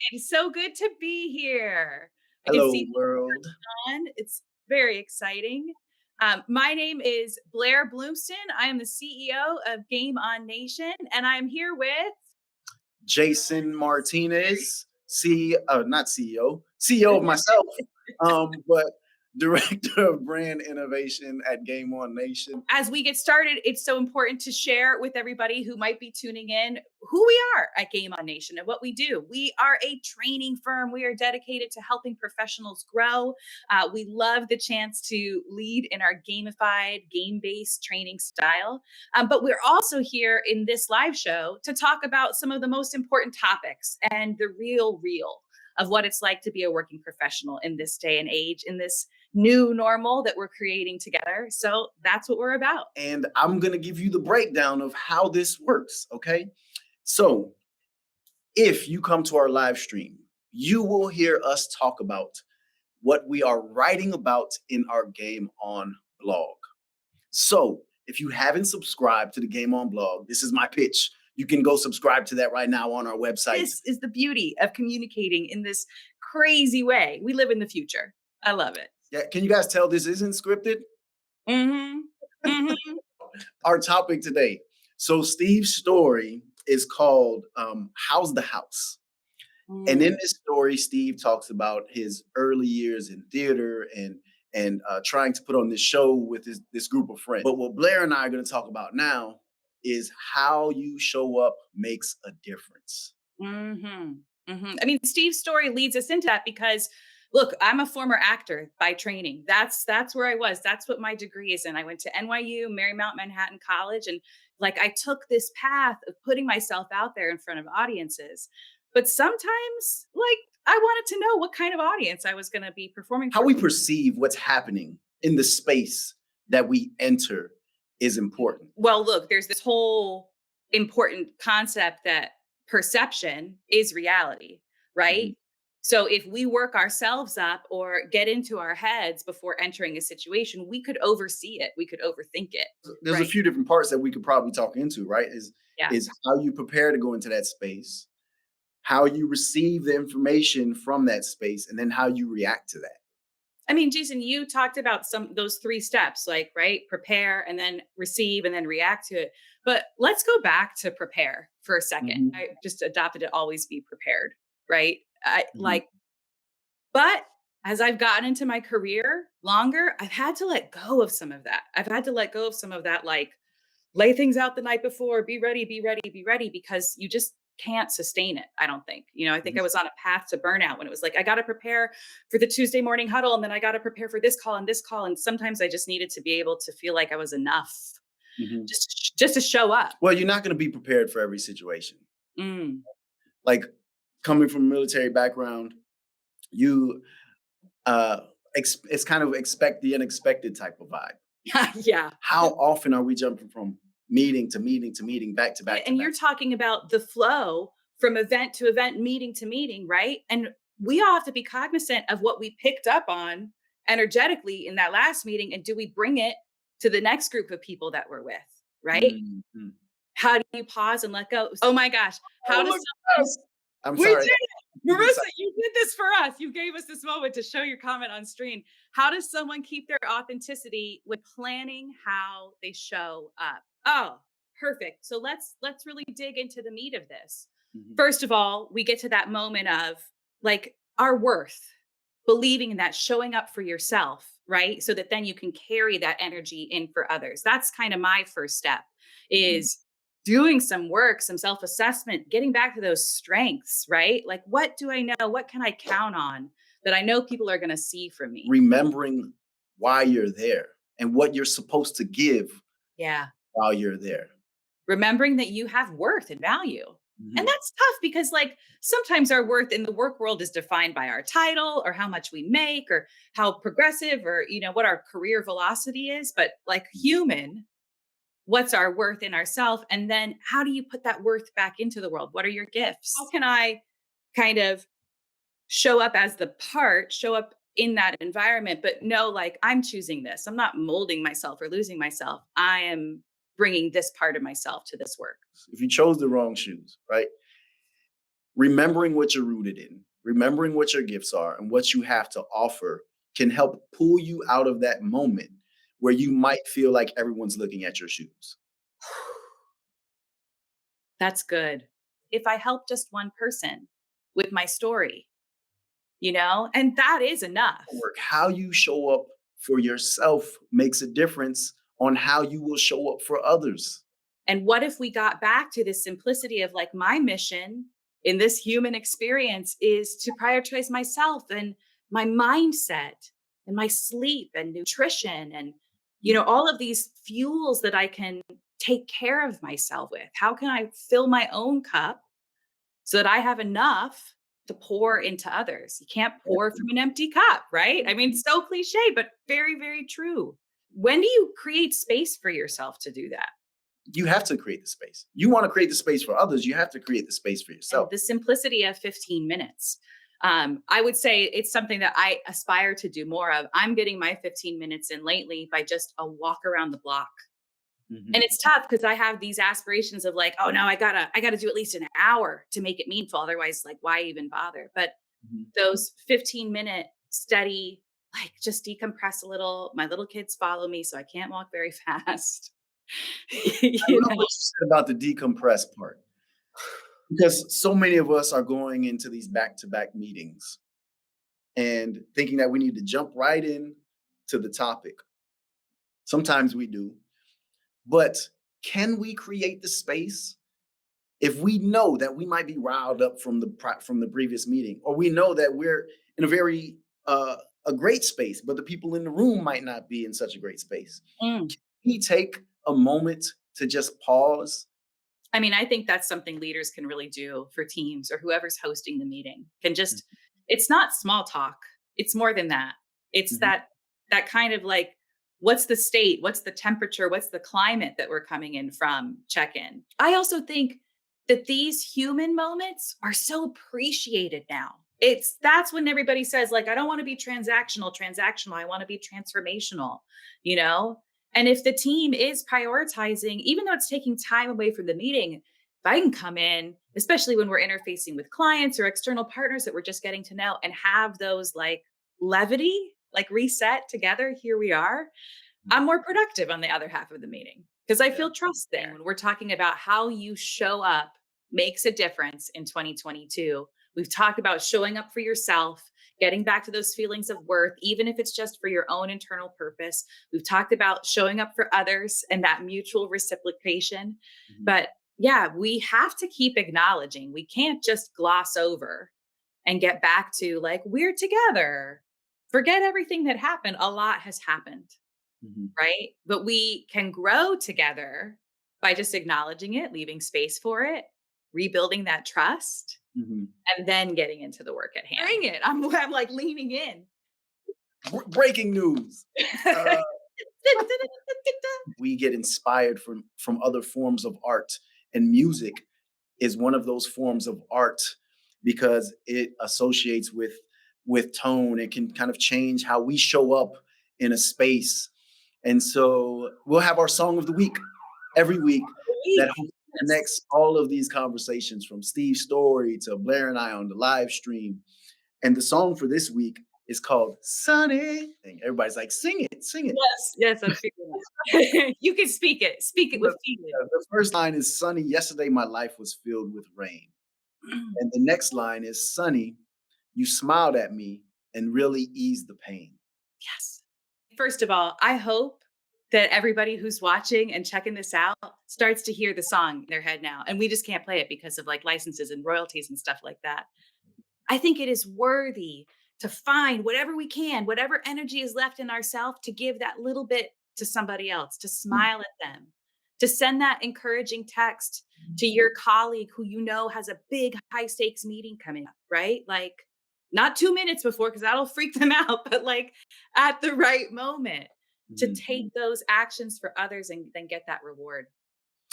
It's so good to be here. I can Hello, see world. on. It's very exciting. My name is Blair Bloomston. I am the CEO of Game On Nation, and I'm here with Jason Martinez, not CEO, CEO of myself, but Director of Brand Innovation at Game On Nation. as we get started, it's so important to share with everybody who might be tuning in who we are at Game On Nation and what we do. We are a training firm. We are dedicated to helping professionals grow. We love the chance to lead in our gamified, game based training style. But we're also here in this live show to talk about some of the most important topics and the real of what it's like to be a working professional in this day and age, in this new normal that we're creating together. So that's what we're about. And I'm going to give you the breakdown of how this works. Okay. So if you come to our live stream, you will hear us talk about what we are writing about in our Game On blog. So if you haven't subscribed to the Game On blog, this is my pitch. You can go subscribe to that right now on our website. This is the beauty of communicating in this crazy way. We live in the future. I love it. Yeah, can you guys tell this isn't scripted? Mm-hmm. Mm-hmm. Our topic today. So Steve's story is called How's the House? And in this story, Steve talks about his early years in theater and trying to put on this show with this group of friends. But what Blair and I are going to talk about now is how you show up makes a difference. Mm-hmm. Mm-hmm. I mean, Steve's story leads us into that because look, I'm a former actor by training. That's where I was. That's what my degree is in. I went to NYU, Marymount Manhattan College, and like I took this path of putting myself out there in front of audiences. But sometimes, like, I wanted to know what kind of audience I was going to be performing How for. we perceive what's happening in the space that we enter is important. Well, look, there's this whole important concept that perception is reality, right? Mhm. So if we work ourselves up or get into our heads before entering a situation, we could oversee it. We could overthink it. There's a Right. few different parts that we could probably talk into, right? Yeah. Is how you prepare to go into that space, how you receive the information from that space, and then how you react to that. I mean, Jason, you talked about those three steps, like, right, prepare and then receive and then react to it. But let's go back to prepare for a second. Mhm, I just adopted to always be prepared, right? I mhm. like But as I've gotten into my career longer, I've had to let go of some of that. I've had to let go of some of that, like lay things out the night before, be ready, be ready, be ready, because you just can't sustain it. I don't think. I think I was on a path to burnout when it was like, I got to prepare for the Tuesday morning huddle and then I got to prepare for this call and this call. And sometimes I just needed to be able to feel like I was enough Mhm. just to show up. Well, you're not going to be prepared for every situation. Mm. Like coming from a military background, you it's kind of expect the unexpected type of vibe. Yeah. How often are we jumping from meeting to meeting to meeting, back to back to And back? you're talking about the flow from event to event, meeting to meeting, right? And we all have to be cognizant of what we picked up on energetically in that last meeting. And do we bring it to the next group of people that we're with, right? Mhm. How do you pause and let go? Oh my gosh. How Oh, does look at someone, us. I'm we sorry. did it. Marissa, you did this for us. You gave us this moment to show your comment on screen. How does someone keep their authenticity when planning how they show up? Oh, perfect. So let's really dig into the meat of this. Mhm. First of all, we get to that moment of like our worth, believing in that, showing up for yourself, right? So that then you can carry that energy in for others. That's kind of my first step Mhm. is doing some work, some self-assessment, getting back to those strengths, right? Like what do I know? What can I count on that I know people are going to see from me? Remembering why you're there and what you're supposed to give Yeah. while you're there. Remembering that you have worth and value. And Mhm. that's tough because like sometimes our worth in the work world is defined by our title or how much we make or how progressive or what our career velocity is, but like human, what's our worth in ourself, and then how do you put that worth back into the world? What are your gifts? How can I kind of show up as the part, show up in that environment, but no, like I'm choosing this. I'm not molding myself or losing myself. I am bringing this part of myself to this work. If you chose the wrong shoes, right? Remembering what you're rooted in, remembering what your gifts are and what you have to offer can help pull you out of that moment where you might feel like everyone's looking at your shoes. That's good. If I help just one person with my story, and that is enough. Work. How you show up for yourself makes a difference on how you will show up for others. And what if we got back to the simplicity of like my mission in this human experience is to prioritize myself and my mindset and my sleep and nutrition and all of these fuels that I can take care of myself with. How can I fill my own cup so that I have enough to pour into others? You can't pour from an empty cup, right? I mean, so cliche, but very, very true. When do you create space for yourself to do that? You have to create the space. You want to create the space for others, you have to create the space for And yourself. the simplicity of 15 minutes. I would say it's something that I aspire to do more of. I'm getting my 15 minutes in lately by just a walk around the block. And Mhm. it's tough because I have these aspirations of like, oh no, I gotta do at least an hour to make it meaningful. Otherwise, like, why even bother? But Mhm. those 15-minute steady, like just decompress a little. My little kids follow me, so I can't walk very fast. I you love know, what you said about the decompress part because so many of us are going into these back to back meetings and thinking that we need to jump right in to the topic. Sometimes we do, but can we create the space if we know that we might be riled up from from the previous meeting, or we know that we're in a very a great space, but the people in the room might not be in such a great space? Mm. We take a moment to just pause. I mean, I think that's something leaders can really do for teams or whoever's hosting the meeting. Can just it's not small talk. It's more than that. It's Mhm. that kind of like what's the state, what's the temperature, what's the climate that we're coming in from check in. I also think that these human moments are so appreciated now. It's that's when everybody says like I don't want to be transactional, I want to be transformational, you know? And if the team is prioritizing, even though it's taking time away from the meeting, if I can come in, especially when we're interfacing with clients or external partners that we're just getting to know and have those like levity, like reset together, here we are, I'm more productive on the other half of the meeting because I Yeah. feel trust there. When we're talking about how you show up makes a difference in 2022. We've talked about showing up for yourself, getting back to those feelings of worth, even if it's just for your own internal purpose. We've talked about showing up for others and that mutual reciprocation. Mhm. But yeah, we have to keep acknowledging. We can't just gloss over and get back to like, we're together. Forget everything that happened. A lot has happened, Mhm. right? But we can grow together by just acknowledging it, leaving space for it, rebuilding that trust, Mhm. and then getting into the work at hand. Bring it. I'm like leaning in. Breaking news. Uh, we get inspired from other forms of art, and music is one of those forms of art because it associates with tone. It can kind of change how we show up in a space. And so we'll have our song of the week every week that Week. Yes. connects all of these conversations from Steve's story to Blair and I on the live stream. And the song for this week is called Sunny. And everybody's like, sing it, sing it. Yes. Yes. I'm feeling it. You can speak it. Speak it with The, feeling. the first line is sunny. Yesterday, my life was filled with rain. And the next line is sunny. You smiled at me and really eased the pain. Yes. First of all, I hope that everybody who's watching and checking this out starts to hear the song in their head now. And we just can't play it because of like licenses and royalties and stuff like that. I think it is worthy to find whatever we can, whatever energy is left in ourselves to give that little bit to somebody else, to smile at them, to send that encouraging text to your colleague who you know has a big high stakes meeting coming up, right? Like not 2 minutes before, because that'll freak them out, but like at the right moment to Mhm. take those actions for others and then get that reward.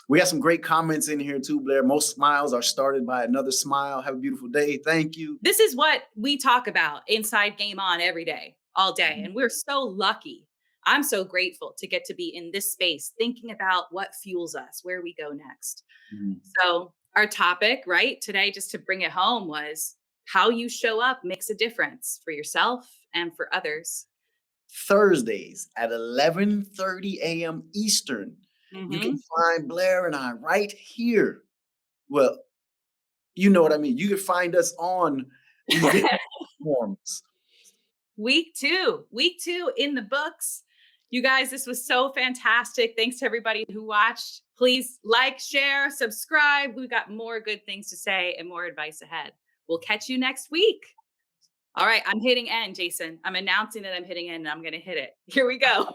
We have some great comments in here too, Blair. Most smiles are started by another smile. Have a beautiful day. Thank you. This is what we talk about inside Game On every day, all day. Mhm. And we're so lucky. I'm so grateful to get to be in this space thinking about what fuels us, where we go next. Mhm. So Our topic, right, today, just to bring it home, was how you show up makes a difference for yourself and for others. Thursdays at 11:30 a.m. Eastern. You can Mhm. find Blair and I right here. Well, you know what I mean. You can find us on these different platforms. Week 2 in the books. You guys, this was so fantastic. Thanks to everybody who watched. Please like, share, subscribe. We've got more good things to say and more advice ahead. We'll catch you next week. All right, I'm hitting end, Jason. I'm announcing that I'm hitting end and I'm going to hit it. Here we go.